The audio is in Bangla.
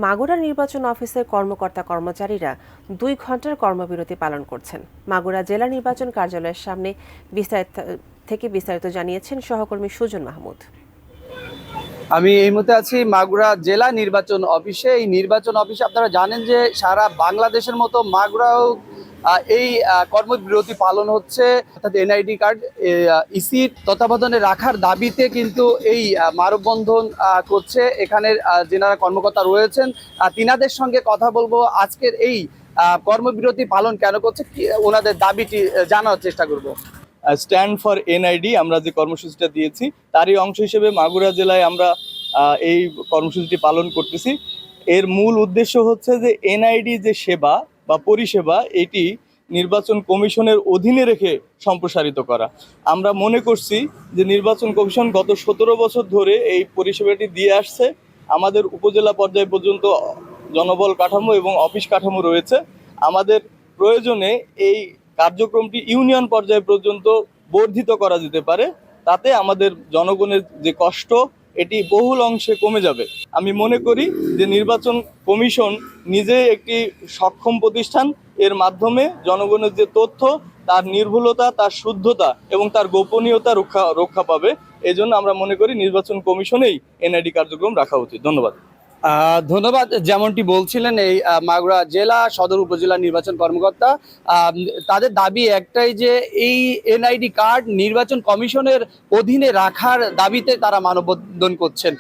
মাগুরা নির্বাচন অফিসের কর্মকর্তা কর্মচারীরা 2 ঘন্টার কর্মবিরতি পালন করছেন। মাগুরা জেলা নির্বাচন কার্যালয়ের সামনে বিস্তারিত জানিয়েছেন সহকর্মী সুজন মাহমুদ। আমি এই মুহূর্তে আছি মাগুরা জেলা নির্বাচন অফিসে। এই নির্বাচন অফিসে আপনারা জানেন যে সারা বাংলাদেশের মতো মাগুরাও এই কর্মবিরতি পালন হচ্ছে, অর্থাৎ এনআইডি কার্ড ইসির তত্ত্বাবধানে রাখার দাবিতে কিন্তু এই মানববন্ধন করছে এখানের যেনারা কর্মকর্তা রয়েছেন। তিনাদের সঙ্গে কথা বলবো, আজকের এই কর্মবিরতি পালন কেন করছে, ওনাদের দাবিটি জানার চেষ্টা করব। স্ট্যান্ড ফর এনআইডি আমরা যে কর্মসূচিটা দিয়েছি তারই অংশ হিসেবে মাগুরা জেলায় আমরা এই কর্মসূচিটি পালন করতেছি। এর মূল উদ্দেশ্য হচ্ছে যে এনআইডি যে সেবা বা পরিষেবা এটি নির্বাচন কমিশনের অধীনে রেখে সম্প্রসারিত করা। আমরা মনে করছি যে নির্বাচন কমিশন গত 17 বছর ধরে এই পরিষেবাটি দিয়ে আসছে। আমাদের উপজেলা পর্যায় পর্যন্ত জনবল কাঠামো এবং অফিস কাঠামো রয়েছে। আমাদের প্রয়োজনে এই কার্যক্রমটি ইউনিয়ন পর্যায় পর্যন্ত বর্ধিত করা যেতে পারে, তাতে আমাদের জনগণের যে কষ্ট এটি বহুল অংশে কমে যাবে। আমি মনে করি যে নির্বাচন কমিশন নিজে একটি সক্ষম প্রতিষ্ঠান, এর মাধ্যমে জনগণের যে তথ্য তার নির্ভুলতা, তার শুদ্ধতা এবং তার গোপনীয়তা রক্ষা পাবে। এজন্য আমরা মনে করি নির্বাচন কমিশনেই এনআইডি কার্যক্রম রাখা উচিত। ধন্যবাদ। ধন্যবাদ। যেমনটি বলছিলেন এই মাগুরা জেলা সদর উপজেলা নির্বাচন কর্মকর্তা, তাদের দাবি একটাই যে এই এনআইডি কার্ড নির্বাচন কমিশনের অধীনে রাখার দাবিতে তারা মানববন্ধন করছেন।